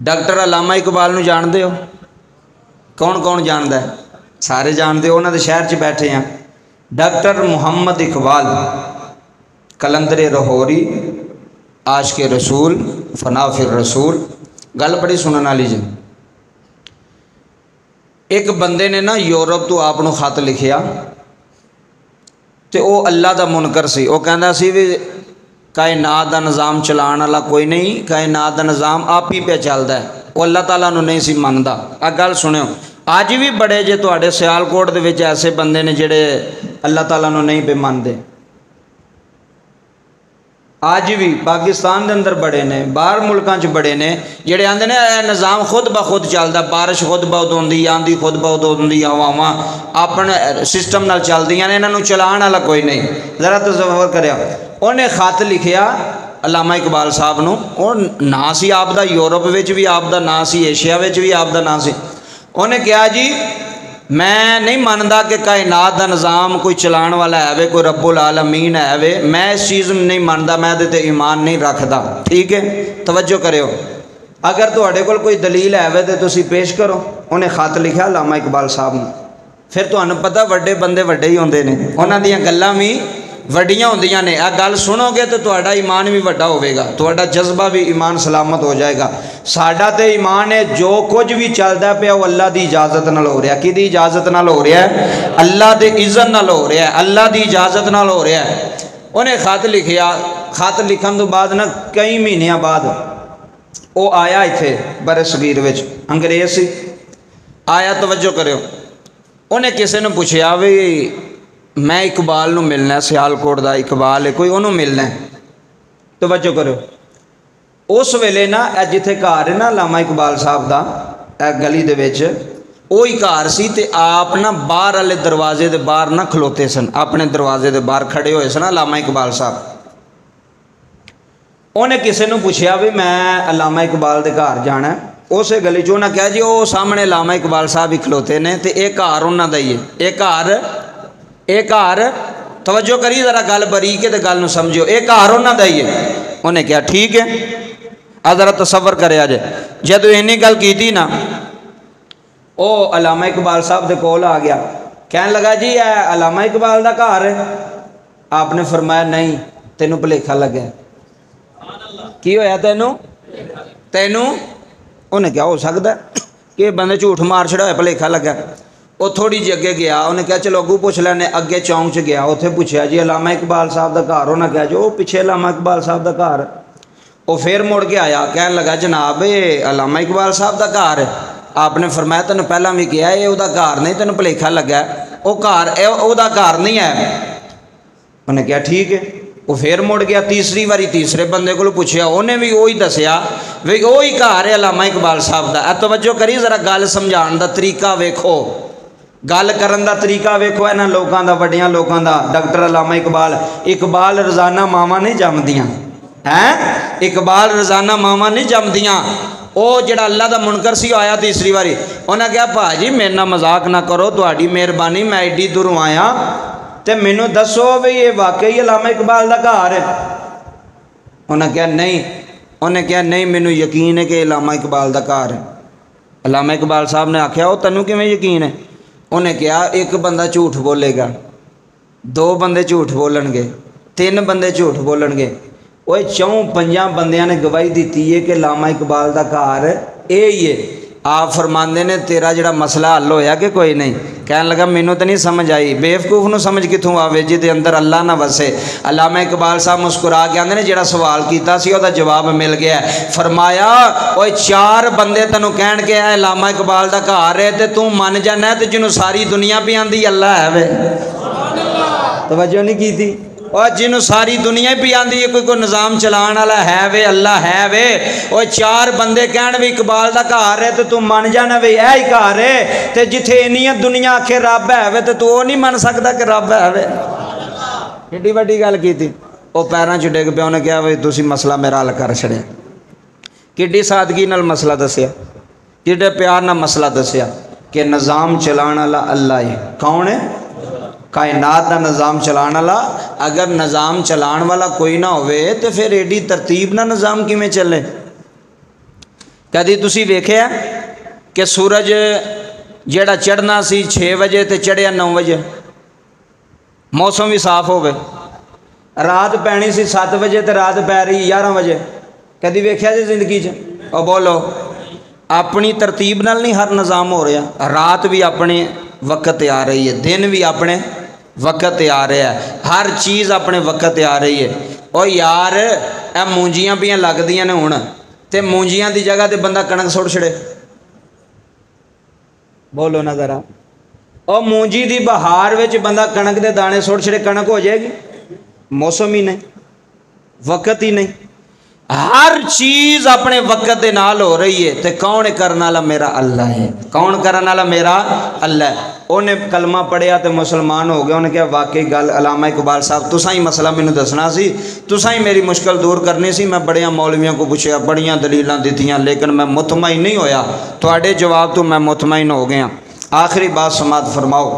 Doctor Allama Iqbal नूं जानते हो? कौन कौन जानता है? सारे जानते हो, उन्होंने शहर च बैठे हैं। डॉक्टर मुहम्मद इकबाल कलंदर लाहौरी आशिक़ रसूल फना फिर रसूल। गल बड़ी सुनने वाली जी। एक बंदे ने ना यूरोप तो आप नूं खत लिखिया तो वह अल्लाह का मुनकर सी। वह कहता सी भी कायनात का निज़ाम चलाने वाला कोई नहीं, कायनात का निज़ाम आप ही पे चलता है। वो अल्लाह ताला नूं नहीं सी मनदा। आ गल सुनियो, अज भी बड़े जे तुहाडे सियालकोट दे विच ऐसे बंदे ने जिहड़े अल्लाह ताला नूं नहीं पे मनदे। अज भी पाकिस्तान के अंदर बड़े ने, बाहर मुल्कों च बड़े ने जिहड़े आंदे ने निज़ाम खुद ब खुद चलदा, बारिश खुद बहुत होंदी, आंधी खुद बहुत होंदी, हवावां अपने सिस्टम नाल चलदियां ने, इन्हां नूं चलाण वाला कोई नहीं। जरा तसव्वुर करियो, उन्हें खत लिखिया अलामा इकबाल साहब नूं। वो नां सी आप दा, यूरोप विच भी आप दा नां सी, एशिया विच भी आप दा नां सी। उन्हें कहा जी मैं नहीं मानता कि कायनात का निज़ाम कोई चलाने वाला है वे, कोई रब्बुल आलमीन है वे, मैं इस चीज़ नहीं मानता, मैं इहदे ते ईमान नहीं रखता। ठीक है, तवज्जो करियो, अगर तुहाडे कोल कोई दलील है वे तो तुसीं पेश करो। उन्हें खत लिखा अलामा इकबाल साहब ने। फिर तुहानूं पता वड्डे बंदे वड्डे ही होंदे ने, उन्हां दीयां गल्लां भी वड्डियां होंदियां ने। आ गल सुनोगे तो तुहाडा ईमान भी वड्डा होवेगा, तुहाडा जज्बा भी ईमान सलामत हो जाएगा। साडा ते ईमान है जो कुछ भी चलदा पिया वो अल्लाह दी इजाजत नाल हो रहा। किहदी इजाजत नाल हो रहा है? अल्लाह दे इज़्ज़त नाल हो रहा है, अल्लाह दी इजाजत नाल हो रहा है। उन्हें खत लिखिया। खत लिखण तो बाद ना कई महीनों बाद वो आया इत्थे बरे सगीर विच, अंग्रेज सी आया। तवज्जो करियो, उन्हें किसी ने पूछया भी मैं इकबाल नूं मिलना है, सियालकोट दा इकबाल है कोई, उन्होंने मिलना है। तवज्जो करो, उस वेले ना जिथे घर है ना अलामा इकबाल साहब का गली दे विच वो ही घर सी। ते आप ना बाहर वाले दरवाजे दे बाहर ना खलोते सन, अपने दरवाजे दे बाहर खड़े हुए सन अलामा इकबाल साहब। उन्हें किसी ने पूछया भी मैं अलामा इकबाल दे घर जाना है। उस गली चो उन्हें कहा जी वो सामने अलामा इकबाल साहब ही खलोते ने ते एक घर उन्हां दा ही है, एक घर तवज्जो करी जरा गल बरीक है, गल नूं समझो, एक घर उन्हां दा ही है। उन्हें कहा ठीक है, आ जरा तसव्वुर करिया जे। जदों इन्नी गल कीती ना वो अलामा इकबाल साहब दे कोल आ गया, कहन लगा जी ए अलामा इकबाल दा घर है? आपने फरमाया नहीं, तेनू भुलेखा लगे। की होया तेनू? तेनू? उन्हें क्या हो सकता कि बंदे झूठ मार छड़ा, भुलेखा लगा। वो थोड़ी जी अगे गया, उन्हें कहा चलो अगू पुछ लैने। अगे चौंक च गया, उत्थे पूछया जी अलामा इकबाल साहब का घर? उन्हें कहा जी वो पिछे अलामा इकबाल साहब का घर। वो फिर मुड़ के आया, कहन लगा जनाब ये अलामा इकबाल साहब का घर है। आपने फरमाया तेन पहला भी कहा ये वह घर नहीं, तेन भुलेखा लगा, वो घर वह घर नहीं है। उन्हें कहा ठीक है। वो फिर मुड़ गया, तीसरी बारी तीसरे बंदे को पूछया, उन्हें भी वही दसिया भी वही घर है अलामा इकबाल साहब का। तवज्जो करी जरा गल समझाने का तरीका वेखो, गल करन दा तरीका वेखो इन्हां लोगों का, वड्डियां लोगों का। डॉक्टर अलामा इकबाल, इकबाल रोजाना मावां नहीं जमदियां हैं, इकबाल रोजाना मावां नहीं जमदियां। वो जिहड़ा अल्लाह दा मुनकर सी आया तीसरी बारी, उन्हें कहा भाजी मेरे नाल मजाक ना करो, तुहाडी मेहरबानी, मैं एडी दूरों आया तो मैनू दसो भी ये वाकई अलामा इकबाल का घर है? उन्हें कहा नहीं। उन्हें कहा नहीं मैनू यकीन है कि अलामा इकबाल का घर है। अलामा इकबाल साहब ने आख्या वो तैनू किवें यकीन है? उन्हें कहा एक बंदा झूठ बोलेगा, दो बंदे झूठ बोलणगे, तीन बंदे झूठ बोलणगे, वो चौं पंजां बंदियां ने गवाही दी है कि अलामा इकबाल का घर ये ही है। आप फरमाते ने तेरा जिहड़ा मसला हल होया कि कोई नहीं? कहन लगा मैनू तो नहीं समझ आई, बेवकूफ नूं समझ कित्थों आवे जिहदे अंदर अल्लाह ना वसे। अलामा इकबाल साहब मुस्कुरा के आंदे ने जिहड़ा सवाल कीता सी ओहदा जवाब मिल गया। फरमाया ओए चार बंदे तैनूं कहण के आए अलामा इकबाल दा घर है ते तू मन जाना ते जिन्हों सारी दुनिया भी आंदी अल्लाह है वे। तवज्जो नहीं की थी? और जिन्हों सारी दुनिया भी आंदी है कोई निज़ाम चलाने वाला है वे, अल्लाह है वे। और चार बंदे कहण भी इकबाल का घर है तो तू मन जाना वे यह ही घर है, तो जिथे इन्नियां दुनिया आखे रब है वे तो तू वो नहीं मन सकता कि रब है वे। एडी वड्डी गल की थी। वो पैरों च डिग पिया, उन्हें कहा भाई तुसीं मसला मेरा हल कर छड़िया। किड्डी सादगी नाल मसला दसिया, किड्डे प्यार नाल मसला दसिया कि निज़ाम चलाने वाला अल्लाह है। कौन है? कायनात का निज़ाम चलाने वाला। अगर निज़ाम चलाने वाला कोई ना होवे तो फिर एडी तरतीब ना निज़ाम किमें चले? ਕਦੀ ਤੁਸੀਂ ਵੇਖਿਆ ਕਿ ਸੂਰਜ ਜਿਹੜਾ ਚੜ੍ਹਨਾ ਸੀ 6 ਵਜੇ ਤੇ ਚੜ੍ਹਿਆ 9 ਵਜੇ, ਮੌਸਮ ਵੀ ਸਾਫ਼ ਹੋਵੇ, ਰਾਤ ਪੈਣੀ ਸੀ 7 ਵਜੇ ਤੇ ਰਾਤ ਪੈ ਰਹੀ 11 ਵਜੇ, ਕਦੀ ਵੇਖਿਆ ਜੀ ਜ਼ਿੰਦਗੀ 'ਚ? ਉਹ ਬੋਲੋ। ਆਪਣੀ ਤਰਤੀਬ ਨਾਲ ਨਹੀਂ ਹਰ ਨਿਜ਼ਾਮ ਹੋ ਰਿਹਾ, ਰਾਤ ਵੀ ਆਪਣੇ ਵਕਤ 'ਤੇ ਆ ਰਹੀ ਹੈ, ਦਿਨ ਵੀ ਆਪਣੇ ਵਕਤ 'ਤੇ ਆ ਰਿਹਾ ਹੈ, ਹਰ ਚੀਜ਼ ਆਪਣੇ ਵਕਤ 'ਤੇ ਆ ਰਹੀ ਹੈ। ਉਹ ਯਾਰ ਇਹ ਮੂੰਜੀਆਂ ਪਈਆਂ ਲੱਗਦੀਆਂ ਨੇ ਹੁਣ, ਤੇ ਮੂੰਜੀਆਂ ਦੀ ਜਗ੍ਹਾ ਤੇ ਬੰਦਾ ਕਣਕ ਸੁੱਟ ਛੜੇ, ਬੋਲੋ ਨਾ ਜ਼ਰਾ। ਉਹ ਮੂੰਜੀ ਦੀ ਬਹਾਰ ਵਿੱਚ ਬੰਦਾ ਕਣਕ ਦੇ ਦਾਣੇ ਸੁੱਟ ਛੜੇ, ਕਣਕ ਹੋ ਜਾਏਗੀ? ਮੌਸਮ ਹੀ ਨਹੀਂ, ਵਕਤ ਹੀ ਨਹੀਂ, ਹਰ ਚੀਜ਼ ਆਪਣੇ ਵਕਤ ਦੇ ਨਾਲ ਹੋ ਰਹੀ ਹੈ। ਤੇ ਕੌਣ ਕਰਨ ਵਾਲਾ? ਮੇਰਾ ਅੱਲਾ ਹੈ। ਕੌਣ ਕਰਨ ਵਾਲਾ? ਮੇਰਾ ਅੱਲਾ ਹੈ। ਉਹਨੇ ਕਲਮਾ ਪੜਿਆ ਤੇ ਮੁਸਲਮਾਨ ਹੋ ਗਿਆ। ਉਹਨੇ ਕਿਹਾ ਵਾਕਈ ਗੱਲ ਅਲਾਮਾ ਇਕਬਾਲ ਸਾਹਿਬ, ਤੁਸਾਂ ਹੀ ਮਸਲਾ ਮੈਨੂੰ ਦੱਸਣਾ ਸੀ, ਤੁਸਾਂ ਹੀ ਮੇਰੀ ਮੁਸ਼ਕਲ ਦੂਰ ਕਰਨੀ ਸੀ। ਮੈਂ ਬੜਿਆਂ ਮੌਲਵੀਆਂ को ਪੁੱਛਿਆ, ਬੜੀਆਂ ਦਲੀਲਾਂ ਦਿੱਤੀਆਂ, ਲੇਕਿन मैं मुतमईन नहीं होया। ਤੁਹਾਡੇ ਜਵਾਬ ਤੋਂ मैं मुतमईन हो गया। आखिरी बात समात फरमाओ।